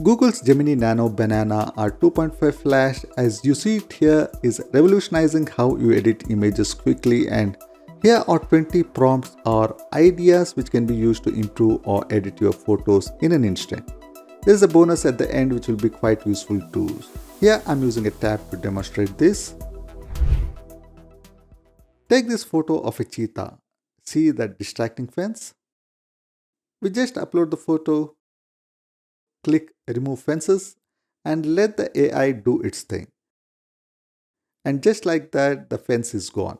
Google's Gemini Nano Banana R 2.5 Flash, as you see it here, is revolutionizing how you edit images quickly, and here are 20 prompts or ideas which can be used to improve or edit your photos in an instant. There is a bonus at the end which will be quite useful too. Here I'm using a tab to demonstrate this. Take this photo of a cheetah. See that distracting fence? We just upload the photo, click remove fences, and let the AI do its thing. And just like that, the fence is gone.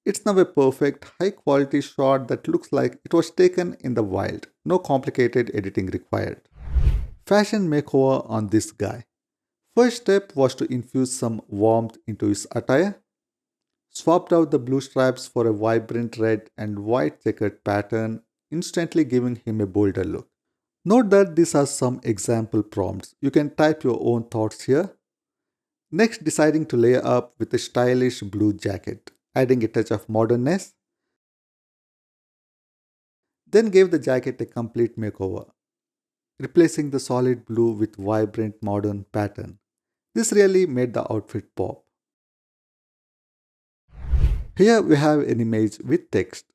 It's now a perfect, high quality shot that looks like it was taken in the wild. No complicated editing required. Fashion makeover on this guy. First step was to infuse some warmth into his attire. Swapped out the blue stripes for a vibrant red and white checkered pattern, instantly giving him a bolder look. Note that these are some example prompts. You can type your own thoughts here. Next, deciding to layer up with a stylish blue jacket, adding a touch of modernness. Then gave the jacket a complete makeover, replacing the solid blue with vibrant modern pattern. This really made the outfit pop. Here we have an image with text.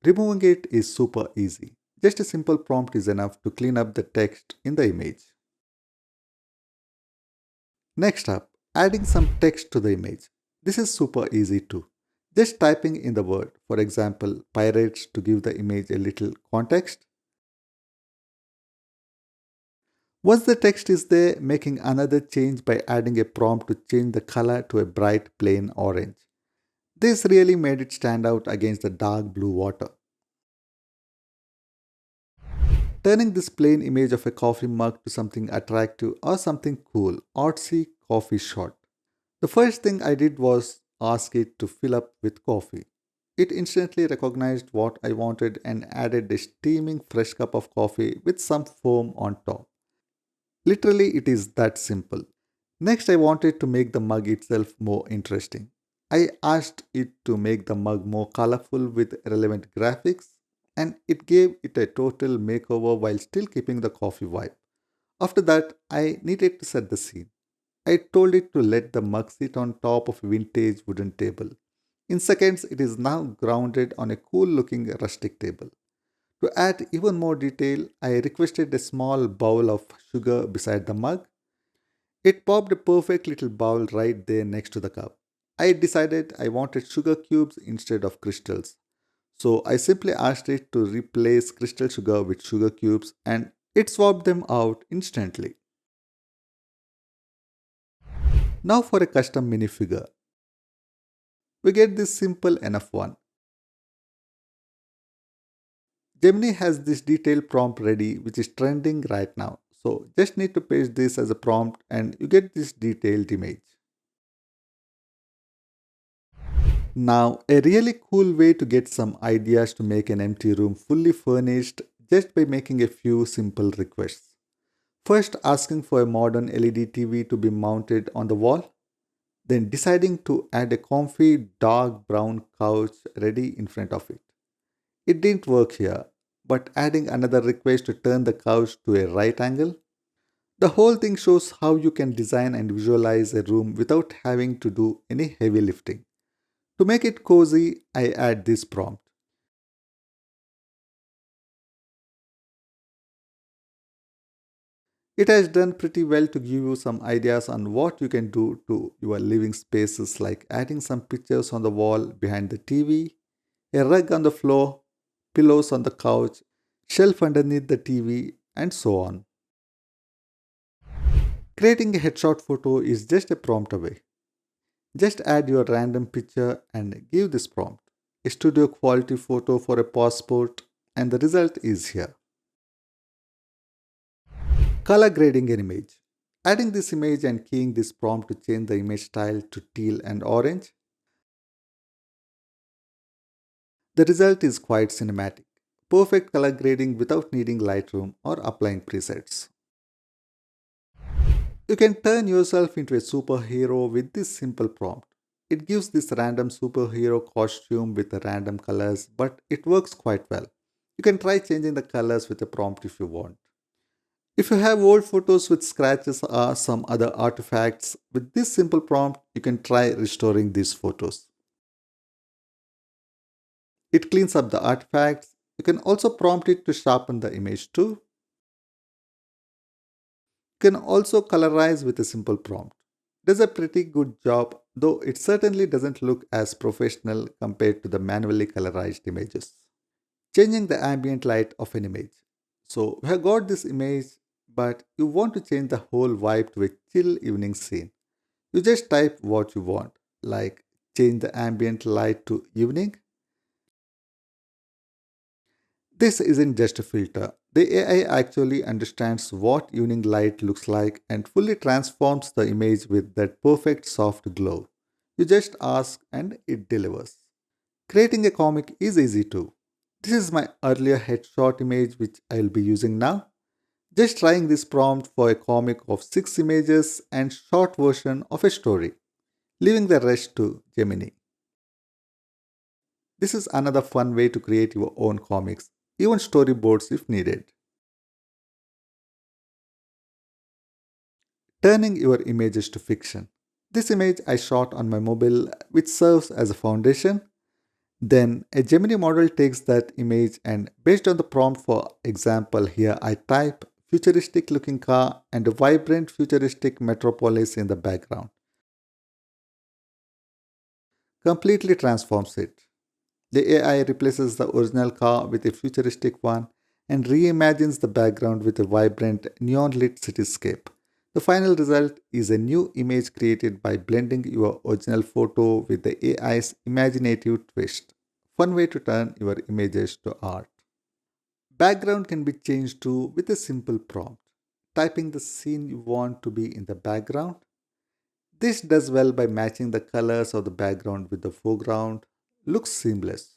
Removing it is super easy. Just a simple prompt is enough to clean up the text in the image. Next up, adding some text to the image. This is super easy too. Just typing in the word, for example, pirates, to give the image a little context. Once the text is there, making another change by adding a prompt to change the color to a bright plain orange. This really made it stand out against the dark blue water. Turning this plain image of a coffee mug to something attractive or something cool, artsy coffee shot. The first thing I did was ask it to fill up with coffee. It instantly recognized what I wanted and added a steaming fresh cup of coffee with some foam on top. Literally, it is that simple. Next, I wanted to make the mug itself more interesting. I asked it to make the mug more colorful with relevant graphics, and it gave it a total makeover while still keeping the coffee vibe. After that, I needed to set the scene. I told it to let the mug sit on top of a vintage wooden table. In seconds, it is now grounded on a cool looking rustic table. To add even more detail, I requested a small bowl of sugar beside the mug. It popped a perfect little bowl right there next to the cup. I decided I wanted sugar cubes instead of crystals. So I simply asked it to replace crystal sugar with sugar cubes, and it swapped them out instantly. Now for a custom minifigure. We get this simple enough one. Gemini has this detailed prompt ready which is trending right now. So just need to paste this as a prompt and you get this detailed image. Now, a really cool way to get some ideas to make an empty room fully furnished just by making a few simple requests. First, asking for a modern LED TV to be mounted on the wall, then deciding to add a comfy dark brown couch ready in front of it. It didn't work here, but adding another request to turn the couch to a right angle. The whole thing shows how you can design and visualize a room without having to do any heavy lifting. To make it cozy, I add this prompt. It has done pretty well to give you some ideas on what you can do to your living spaces, like adding some pictures on the wall behind the TV, a rug on the floor, pillows on the couch, shelf underneath the TV, and so on. Creating a headshot photo is just a prompt away. Just add your random picture and give this prompt. A studio quality photo for a passport, and the result is here. Color grading an image. Adding this image and keying this prompt to change the image style to teal and orange. The result is quite cinematic. Perfect color grading without needing Lightroom or applying presets. You can turn yourself into a superhero with this simple prompt. It gives this random superhero costume with the random colors, but it works quite well. You can try changing the colors with a prompt if you want. If you have old photos with scratches or some other artifacts, with this simple prompt, you can try restoring these photos. It cleans up the artifacts. You can also prompt it to sharpen the image too. You can also colorize with a simple prompt. It does a pretty good job, though it certainly doesn't look as professional compared to the manually colorized images. Changing the ambient light of an image. So we have got this image, but you want to change the whole vibe to a chill evening scene. You just type what you want, like change the ambient light to evening. This isn't just a filter. The AI actually understands what evening light looks like and fully transforms the image with that perfect soft glow. You just ask and it delivers. Creating a comic is easy too. This is my earlier headshot image which I'll be using now. Just trying this prompt for a comic of 6 images and short version of a story, leaving the rest to Gemini. This is another fun way to create your own comics, even storyboards if needed. Turning your images to fiction. This image I shot on my mobile, which serves as a foundation. Then a Gemini model takes that image and based on the prompt, for example, here I type futuristic looking car and a vibrant futuristic metropolis in the background. Completely transforms it. The AI replaces the original car with a futuristic one and reimagines the background with a vibrant neon lit cityscape. The final result is a new image created by blending your original photo with the AI's imaginative twist. Fun way to turn your images to art. Background can be changed too with a simple prompt. Typing the scene you want to be in the background. This does well by matching the colors of the background with the foreground. Looks seamless.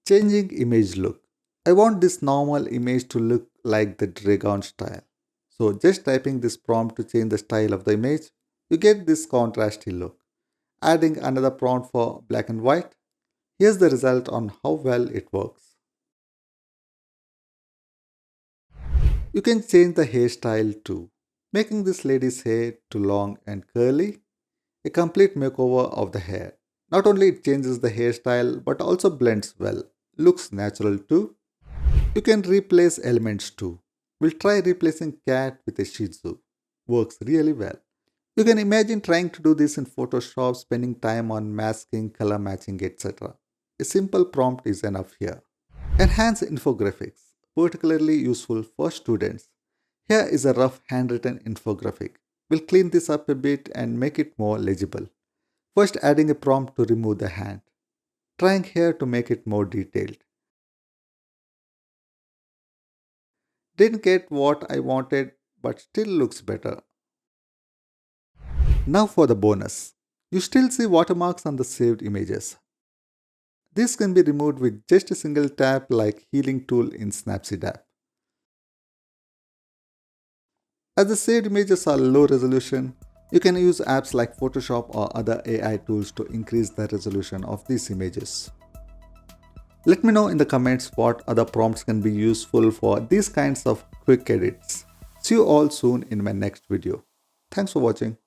Changing image look. I want this normal image to look like the dragon style. So just typing this prompt to change the style of the image, you get this contrasty look. Adding another prompt for black and white. Here's the result on how well it works. You can change the hairstyle too, making this lady's hair too long and curly. A complete makeover of the hair. Not only it changes the hairstyle but also blends well. Looks natural too. You can replace elements too. We'll try replacing cat with a Shih Tzu. Works really well. You can imagine trying to do this in Photoshop, spending time on masking, color matching, etc. A simple prompt is enough here. Enhance infographics, particularly useful for students. Here is a rough handwritten infographic. We'll clean this up a bit and make it more legible. First, adding a prompt to remove the hand. Trying here to make it more detailed. Didn't get what I wanted, but still looks better. Now for the bonus. You still see watermarks on the saved images. This can be removed with just a single tap like healing tool in Snapseed app. As the saved images are low resolution, you can use apps like Photoshop or other AI tools to increase the resolution of these images. Let me know in the comments what other prompts can be useful for these kinds of quick edits. See you all soon in my next video. Thanks for watching.